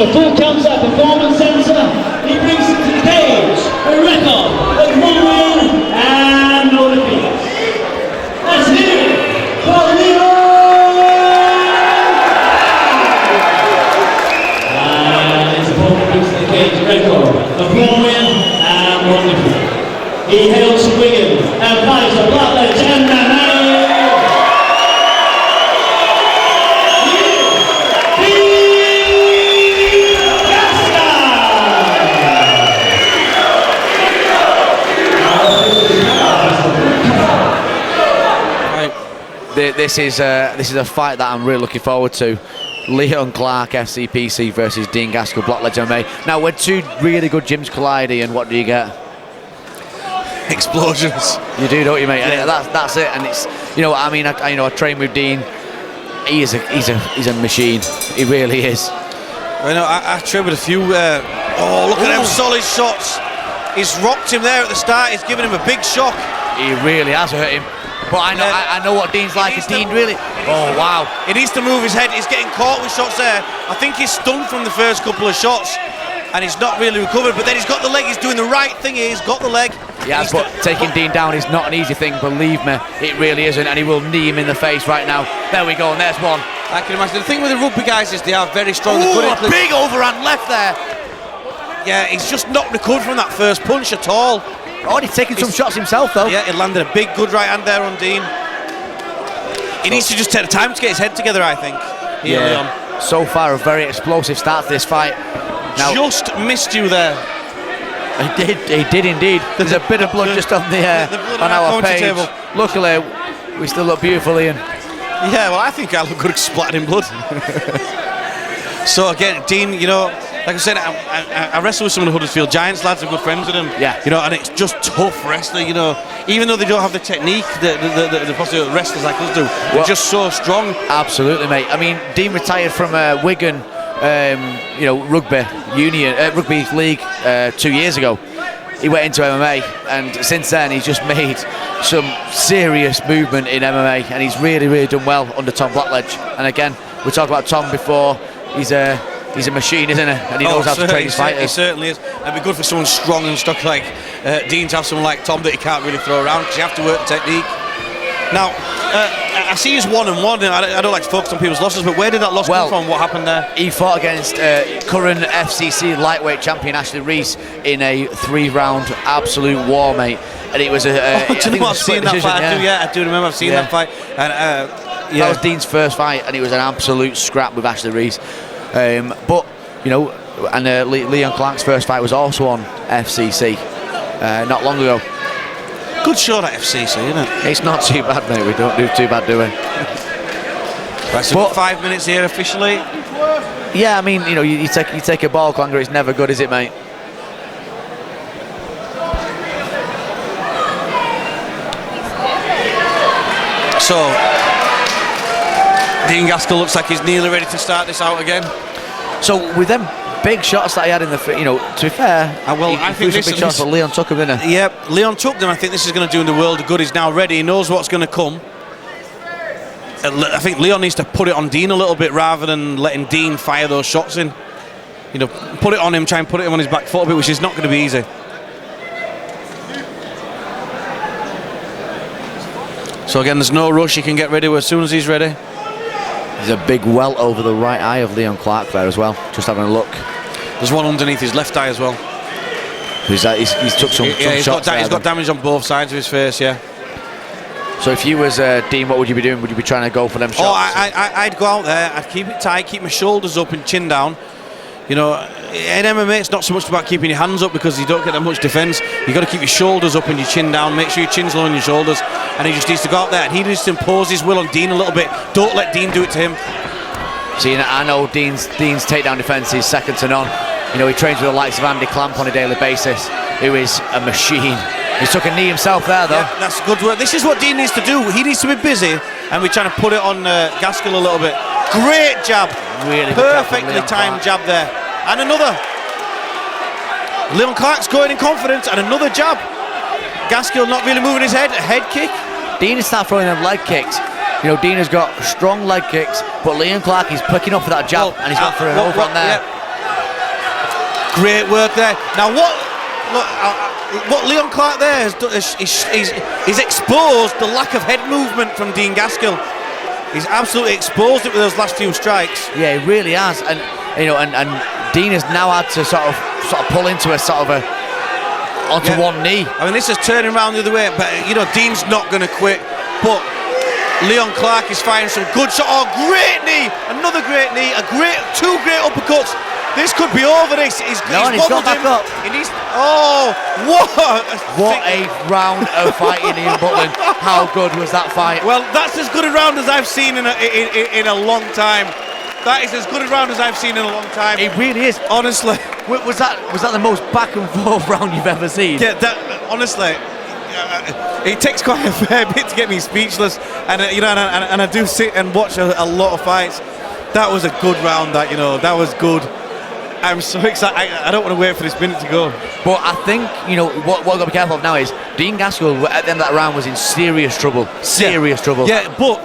a full cancer performance centre. He brings to the cage a record of 1 win and no defeats. Let's hear it for Leon! And his opponent brings to the cage a record of 1 win and 1 defeat. He hails from Wigan and fights for Blackledge MMA. This is a fight that I'm really looking forward to. Leon Clarke, FCPC versus Dean Gaskell, Blackledge MMA. Now, when two really good gyms collide, Ian, what do you get? Explosions. You do, don't you, mate? Yeah. And that's it. And it's, you know, I mean, I train with Dean. He's a machine. He really is. I trained with a few. Oh, look at them solid shots. He's rocked him there at the start. He's given him a big shock. He really has hurt him. But I know what Dean's like. Dean really. Oh wow! He needs to move his head. He's getting caught with shots there. I think he's stunned from the first couple of shots, and he's not really recovered. But then he's got the leg. He's doing the right thing here. He's got the leg. Yeah, but taking Dean down is not an easy thing. Believe me, it really isn't. And he will knee him in the face right now. There we go, and there's one. I can imagine. The thing with the rugby guys is they are very strong. Ooh, a big overhand left there. Yeah, he's just not recovered from that first punch at all. Oh, he's taking some shots himself, though. Yeah, he landed a big, good right hand there on Dean. He needs to just take the time to get his head together, I think. Yeah. So far, a very explosive start to this fight. Now, just missed you there. He did indeed. There's a bit of blood just on the on our page. Table. Luckily, we still look beautiful, Ian. Yeah, well, I think I look good splattered in blood. So again, Dean, you know, like I said, I wrestle with some of the Huddersfield Giants lads. I'm good friends with them. Yeah. You know, and it's just tough wrestling. You know, even though they don't have the technique that the wrestlers like us do, they're just so strong. Absolutely, mate. I mean, Dean retired from Wigan, you know, rugby league 2 years ago. He went into MMA, and since then he's just made some serious movement in MMA, and he's really done well under Tom Blackledge. And again, we talked about Tom before. He's a machine, isn't he? And he knows how to train his fighters. He certainly is. It'd be good for someone strong and stuck like Dean to have someone like Tom that he can't really throw around, because you have to work the technique. Now, I see he's 1-1, and I don't like to focus on people's losses, but where did that loss come from? What happened there? He fought against current FCC lightweight champion Ashley Reese in a 3-round absolute war, mate. And it was a. Do you know what? I've seen that fight. I do remember. I've seen that fight. And that was Dean's first fight, and it was an absolute scrap with Ashley Reese. But you know, and Leon Clarke's first fight was also on FCC not long ago. Good show at FCC, isn't it? It's not too bad, mate. We don't do too bad, do we? Right, so 5 minutes here officially. Yeah, I mean, you know, you take a ball clanger, it's never good, is it, mate? So Dean Gaskell looks like he's nearly ready to start this out again. So with them big shots that he had in the, you know, to be fair, I think big shots, but Leon took them, didn't he? Yep, Leon took them. I think this is going to do him the world of good. He's now ready. He knows what's going to come. I think Leon needs to put it on Dean a little bit rather than letting Dean fire those shots in. You know, put it on him, try and put it on his back foot a bit, which is not going to be easy. So again, there's no rush. He can get ready as soon as he's ready. There's a big welt over the right eye of Leon Clarke there as well. Just having a look. There's one underneath his left eye as well. He's took some shots there. He's got damage on both sides of his face, yeah. So if you was Dean, what would you be doing? Would you be trying to go for them shots? Oh, I'd go out there. I'd keep it tight, keep my shoulders up and chin down. You know, in MMA, it's not so much about keeping your hands up because you don't get that much defence. You've got to keep your shoulders up and your chin down. Make sure your chin's low on your shoulders. And he just needs to go out there and he needs to impose his will on Dean a little bit. Don't let Dean do it to him. See, I know Dean's takedown defence is second to none. You know, he trains with the likes of Andy Clamp on a daily basis, who is a machine. He took a knee himself there, though. Yeah, that's good work. This is what Dean needs to do. He needs to be busy, and we're trying to put it on Gaskell a little bit. Great jab. Really perfectly timed jab there. And another. Leon Clarke's going in confidence, and another jab. Gaskell not really moving his head. A head kick. Dean is start throwing them leg kicks. You know, Dean has got strong leg kicks, but Leon Clarke is picking up for that jab, and he's gone for an over on there. Yeah. Great work there. Now what Leon Clarke there has done is he's exposed the lack of head movement from Dean Gaskell. He's absolutely exposed it with those last few strikes. Yeah, he really has, and and Dean has now had to sort of pull into onto one knee. I mean, this is turning around the other way, but Dean's not going to quit. But Leon Clarke is firing some good shot. Oh, great knee! Another great knee. Two great uppercuts. This could be over. He's got back up. What a round of fighting, Ian Butland. How good was that fight? Well, that's as good a round as I've seen in a long time. That is as good a round as I've seen in a long time. It really is. Honestly. Was that the most back and forth round you've ever seen? Yeah, honestly. It takes quite a fair bit to get me speechless, and and I do sit and watch a lot of fights. That was a good round. That was good. I'm so excited. I don't want to wait for this minute to go. But I think what we've got to be careful of now is Dean Gaskell at the end of that round was in serious trouble. Trouble. Yeah, but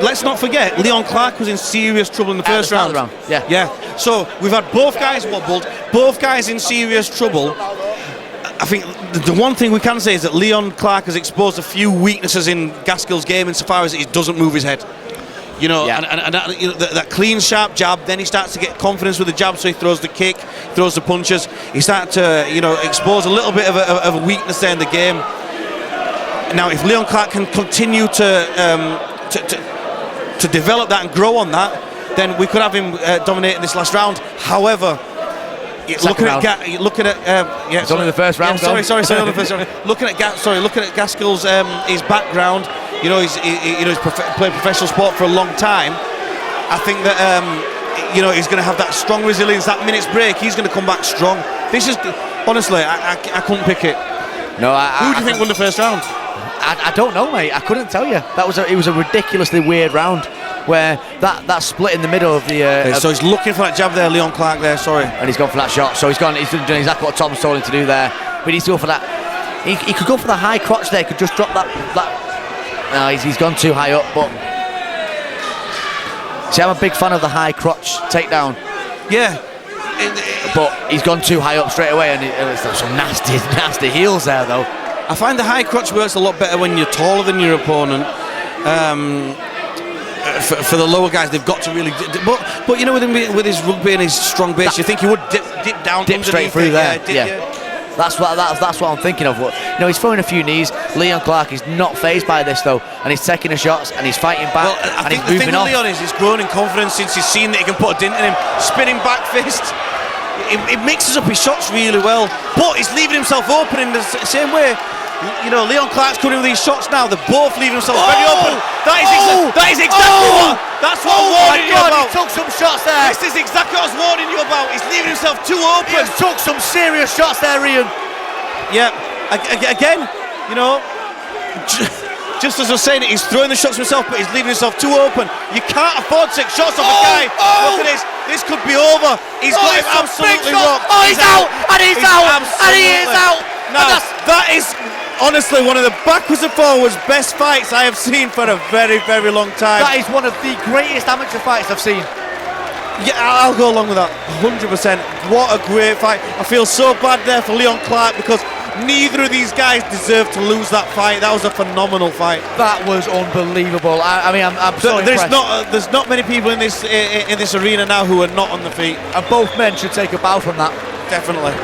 let's not forget Leon Clarke was in serious trouble in the first round. Yeah. So we've had both guys wobbled, both guys in serious trouble. I think the one thing we can say is that Leon Clarke has exposed a few weaknesses in Gaskell's game insofar as he doesn't move his head. And that clean, sharp jab, then he starts to get confidence with the jab, so he throws the kick, throws the punches. He starts to, expose a little bit of a weakness there in the game. Now, if Leon Clarke can continue to develop that and grow on that, then we could have him dominating this last round. However, looking at it's only the first round. Sorry, the first round. Looking at Gaskell's his background. He's played professional sport for a long time. I think that he's going to have that strong resilience. That minute's break, he's going to come back strong. This is honestly, I couldn't pick it. No, who do you think won the first round? I don't know, mate. I couldn't tell you. It was a ridiculously weird round where that split in the middle of the. So he's looking for that jab there, Leon Clarke there. Sorry, and he's gone for that shot. So he's done exactly what Tom's told him to do there. But he's going for that. He could go for the high crotch there. He could just drop that. No, he's gone too high up. But see, I'm a big fan of the high crotch takedown. Yeah. But he's gone too high up straight away, and there's some nasty heels there, though. I find the high crotch works a lot better when you're taller than your opponent. For the lower guys, they've got to really. But with his rugby and his strong base, you think he would dip down, dip straight through there. That's what I'm thinking of. He's throwing a few knees. Leon Clarke is not fazed by this though, and he's taking the shots and he's fighting back. Well, I think the thing with Leon is he's grown in confidence since he's seen that he can put a dint in him. Spinning back fist. It mixes up his shots really well, but he's leaving himself open in the same way. Leon Clarke's coming with these shots now. They're both leaving themselves very open. That is exactly what. That's what I'm warning you about. He took some shots there. This is exactly what I was warning you about. He's leaving himself too open. He took some serious shots there, Ian. Yeah. Again, just as I was saying, he's throwing the shots himself, but he's leaving himself too open. You can't afford to take shots off a guy. Look at this. This could be over. He's got him absolutely rocked. Oh, he's out, and he's out, and he is out. Now, that is honestly one of the backwards and forwards best fights I have seen for a very, very long time. That is one of the greatest amateur fights I've seen. Yeah, I'll go along with that 100%. What a great fight. I feel so bad there for Leon Clarke because neither of these guys deserve to lose that fight. That was a phenomenal fight. That was unbelievable. I'm so impressed. There's not many people in this arena now who are not on the feet. And both men should take a bow from that. Definitely.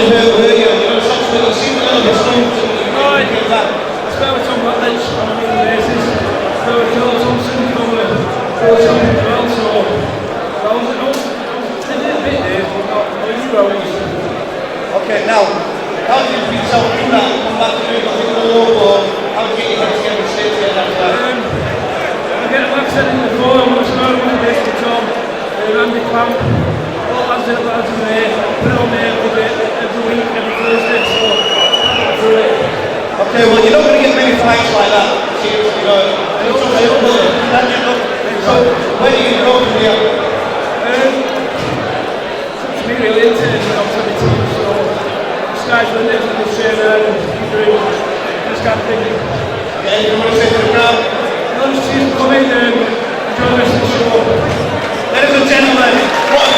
badly hurt, were you? You know, essentially, you seemed a little bit stumped. Right. I spent with Tom Rutledge on a regular basis. Spent with Joe Thompson from World Champion as well, so I was a bit there, but not really well. Okay, now, how did you feel yourself do that? Come back to doing nothing more, or how did you get your head together and stay together after that? Again, like I said in the forum, I was around with basically Tom, Randy Clarke, all lads in there, put it on there every week, every Thursday, so through it. Okay, well, you're not going to get many fights like that, seriously, you know. So, where do you go from here? To me, really, into the team, so the sky's the limit, and we'll share there and keep doing this kind of thing. Okay, you want to say to the crowd? I'll just see you come in and enjoy the rest of the show. Ladies and gentlemen, what a